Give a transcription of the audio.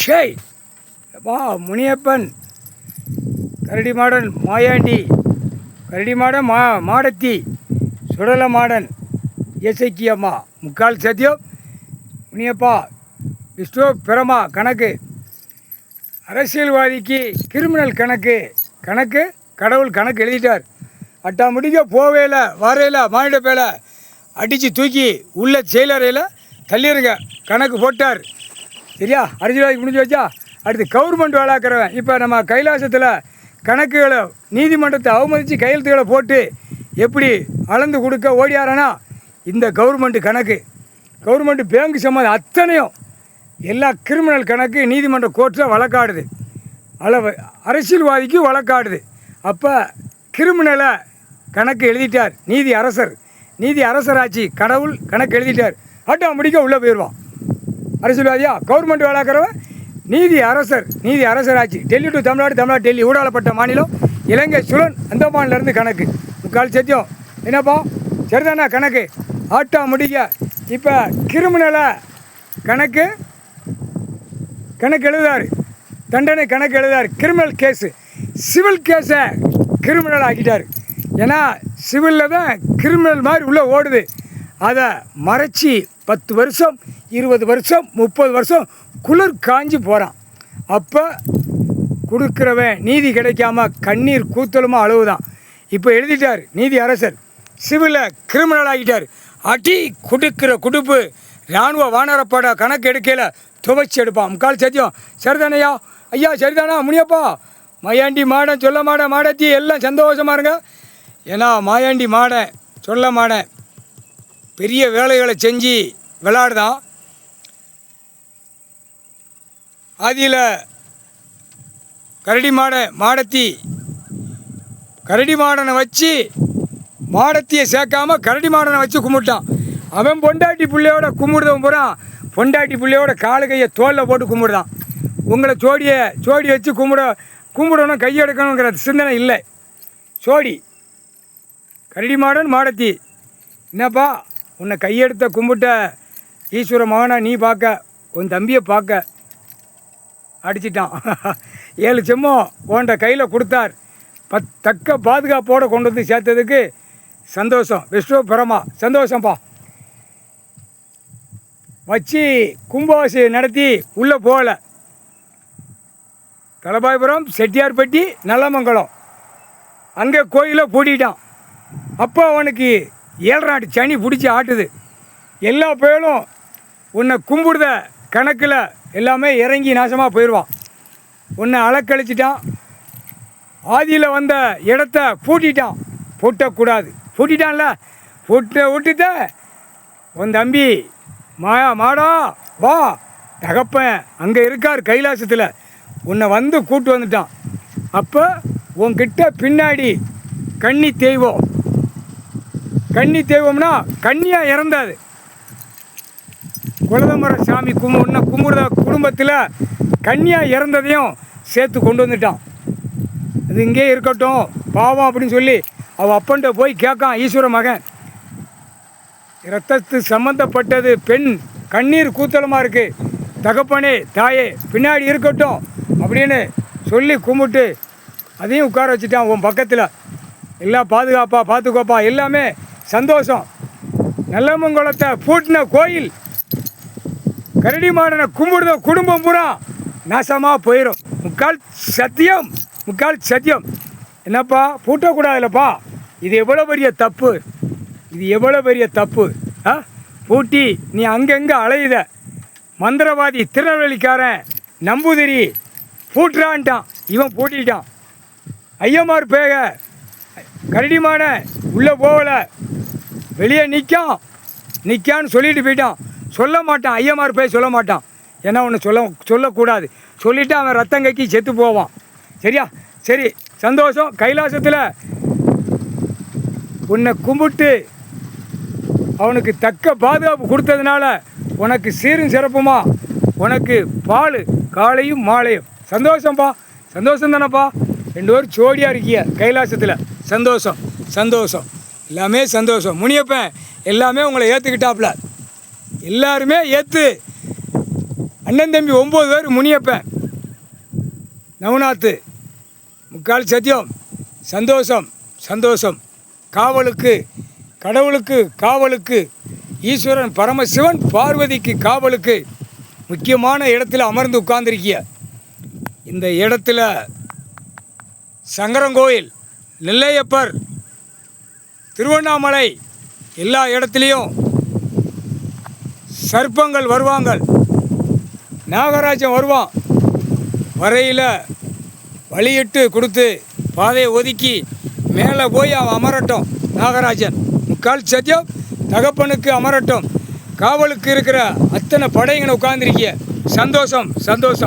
ஷேய் அப்பா முனியப்பன் கரடிமாடன் மாயாண்டி கரடிமாடன் மாடத்தி சுடலமாடன் இசைக்கி அம்மா முக்கால் சத்தியம் முனியப்பா விஷ்ணு பிரமா கணக்கு அரசியல்வாதிக்கு கிரிமினல் கணக்கு கடவுள் கணக்கு எழுதிட்டார். அட்டா முடிக்க போவேல வரையில மானிட பேல அடித்து தூக்கி உள்ள செயலறையில் தள்ளிடுங்க கணக்கு போட்டார். சரியா? அரசியல்வாதிக்கு முடிஞ்சு வச்சா அடுத்து கவர்மெண்ட் வேலாக்கிறவன் இப்போ நம்ம கைலாசத்தில் கணக்குகளை நீதிமன்றத்தை அவமதித்து கையெழுத்துக்களை போட்டு எப்படி அளந்து கொடுக்க ஓடியாரனா இந்த கவர்மெண்ட்டு பேங்க் சம்மந்தம் அத்தனையும் எல்லா கிரிமினல் கணக்கு நீதிமன்ற கோர்ட்டில் வழக்காடுது. அரசியல்வாதிக்கு வழக்காடுது. அப்போ கிரிமினலை கணக்கு எழுதிட்டார் நீதி அரசராட்சி கடவுள் கணக்கு எழுதிட்டார். ஆட்டோமேட்டிக்காக உள்ளே போயிடுவான். அரசியல்வாதியா கவர்மெண்ட் வேலாக்கிறவன் நீதி அரசராட்சி டெல்லி டு தமிழ்நாடு டெல்லி ஊடாளப்பட்ட மாநிலம் இலங்கை சுழன் அந்தமான்லேருந்து கணக்கு முக்கால் சத்தியம். என்னப்பா சரிதானா? கணக்கு ஆட்டோமேட்டிக்க இப்போ கிரிமினலை கணக்கு எழுதார். தண்டனை கணக்கு எழுதார். கிரிமினல் கேஸு சிவில் கேஸை கிரிமினல் ஆக்கிட்டார். ஏன்னா சிவிலில் தான் கிரிமினல் மாதிரி உள்ளே ஓடுது. அதை மறைச்சி 10 வருஷம் 20 வருஷம் 30 வருஷம் குளிர் காஞ்சி போகிறான். அப்போ கொடுக்குறவன் நீதி கிடைக்காம கண்ணீர் கூத்தலுமா அழுவுதான். இப்போ எழுதிட்டார் நீதி அரசர் சிவிலில் கிரிமினல் ஆகிட்டார். அடி கொடுக்குற குடுப்பு இராணுவ வானரப்பட கணக்கு எடுக்கையில் துவைச்சி எடுப்பான். முக்கால் சத்தியம். சரிதானையா ஐயா? சரிதானா முனியப்பா? மாயாண்டி மாடன் சொல்ல மாடத்தி எல்லாம் சந்தோஷமாக இருங்க. ஏன்னா மாயாண்டி மாடன் சொல்ல மாடன் பெரிய வேலைகளை செஞ்சு விளாடுதான். அதில் கரடி மாடனை வச்சு மாடத்தியை சேர்க்காம கரடி மாடனை வச்சு கும்பிட்டான். அவன் பொண்டாட்டி பிள்ளையோட கும்பிடுதவன் பூரா பொண்டாட்டி பிள்ளையோட காலு கையை தோலில் போட்டு கும்பிடுதான். உங்களை ஜோடி வச்சு கும்பிடணும் கையெடுக்கணுங்கிற சிந்தனை இல்லை. கரடி மாடத்தி என்னப்பா உன்னை கையெடுத்த கும்பிட்ட ஈஸ்வர மகனை நீ பார்க்க உன் தம்பியை பார்க்க அடிச்சிட்டான். 7 செம்மம் உன்ட கையில் கொடுத்தார். தக்க பாதுகாப்போடு கொண்டு வந்து சேர்த்ததுக்கு சந்தோஷம். விஷ்ணு பிரமா சந்தோஷம்ப்பா. வச்சு கும்பாசி நடத்தி உள்ளே போகலை. தலபாயபுரம் செட்டியார்பட்டி நல்லமங்கலம் அங்கே கோயிலை பூட்டிட்டான். அப்போ அவனுக்கு 7 நாட்டு சனி பிடிச்சி ஆட்டுது. எல்லா பேரும் உன்னை கும்பிடுத கணக்கில் எல்லாமே இறங்கி நாசமாக போயிடுவான். உன்னை அளக்கழிச்சிட்டான். ஆதியில் வந்த இடத்த பூட்டிட்டான். பூட்டக்கூடாது. பூட்டிட்டான்ல விட்டுட்ட உன் தம்பி மாடா வா தகப்பன் அங்கே இருக்கார் கைலாசத்தில் உன்னை வந்து கூட்டு வந்துட்டான். அப்போ உன்கிட்ட பின்னாடி கன்னி தெய்வம்னா கன்னியாக இறந்தாது. குலதம்பர சாமி உன்னை கும்பிடுற குடும்பத்தில் கன்னியாக இறந்ததையும் சேர்த்து கொண்டு வந்துட்டான். அது இங்கே இருக்கட்டும் பாவம் அப்படின்னு சொல்லி அவள் அப்பன்ட்ட போய் கேட்கான். ஈஸ்வர மகன் இரத்தத்து சம்மந்தப்பட்டது பெண் கண்ணீர் கூத்தலமாக இருக்குது. தகப்பனே தாயே பின்னாடி இருக்கட்டும் அப்படின்னு சொல்லி கும்பிட்டு அதையும் உட்கார வச்சுட்டான். உன் பக்கத்தில் எல்லாம் பார்த்துக்கோப்பா எல்லாமே சந்தோஷம். நல்லமங்கலத்தை பூட்டின கோயில் கரடி மாடனை கும்பிடுத குடும்பம் பூரா நாசமாக போயிடும். முக்கால் சத்தியம். என்னப்பா பூட்டக்கூடாதுல்லப்பா? இது எவ்வளோ பெரிய தப்பு பூட்டி நீ அங்கங்கே அலையுத. மந்திரவாதி திருநெல்வேலிக்காரன் நம்பூதிரி பூட்டுறான்ட்டான். இவன் பூட்டிட்டான். ஐயமார் பேக கரடிமான உள்ளே போகலை. வெளியே நிற்கான்னு சொல்லிட்டு போயிட்டான். சொல்ல மாட்டான். ஐயமார் பேய் சொல்ல மாட்டான். ஏன்னா ஒன்று சொல்லக்கூடாது. சொல்லிவிட்டு அவன் ரத்தம் கக்கி செத்து போவான். சரியா? சரி சந்தோஷம். கைலாசத்தில் உன்னை கும்பிட்டு அவனுக்கு தக்க பாதுகாப்பு கொடுத்ததுனால உனக்கு சீரும் சிறப்புமா உனக்கு பால் காலையும் மாலையும். சந்தோஷம்ப்பா. சந்தோஷம் தானேப்பா? 2 பேரும் ஜோடியாக இருக்கிய கைலாசத்தில். சந்தோஷம் எல்லாமே சந்தோஷம். முனியப்பன் எல்லாமே உங்களை ஏற்றுக்கிட்டாப்புல. எல்லாருமே ஏற்று அண்ணன் தம்பி 9 பேர் முனியப்பன், நவநாத்து, முக்கால் சத்தியம், சந்தோஷம் சந்தோஷம். காவலுக்கு கடவுளுக்கு காவலுக்கு ஈஸ்வரன் பரமசிவன் பார்வதிக்கு காவலுக்கு முக்கியமான இடத்துல அமர்ந்து உட்கார்ந்துருக்கிய இந்த இடத்துல சங்கரங்கோயில், நெல்லையப்பர், திருவண்ணாமலை எல்லா இடத்துலையும் சர்ப்பங்கள் வருவாங்க, நாகராஜன் வருவான். வரையில் வழியிட்டு கொடுத்து பாதையை ஒதுக்கி மேலே போய் அவன் அமரட்டும். நாகராஜன் முக்கால் சத்தியம் தகப்பனுக்கு அமரட்டும். காவலுக்கு இருக்கிற அத்தனை படைங்களை உட்கார்ந்துருக்கிய சந்தோஷம் சந்தோஷம்.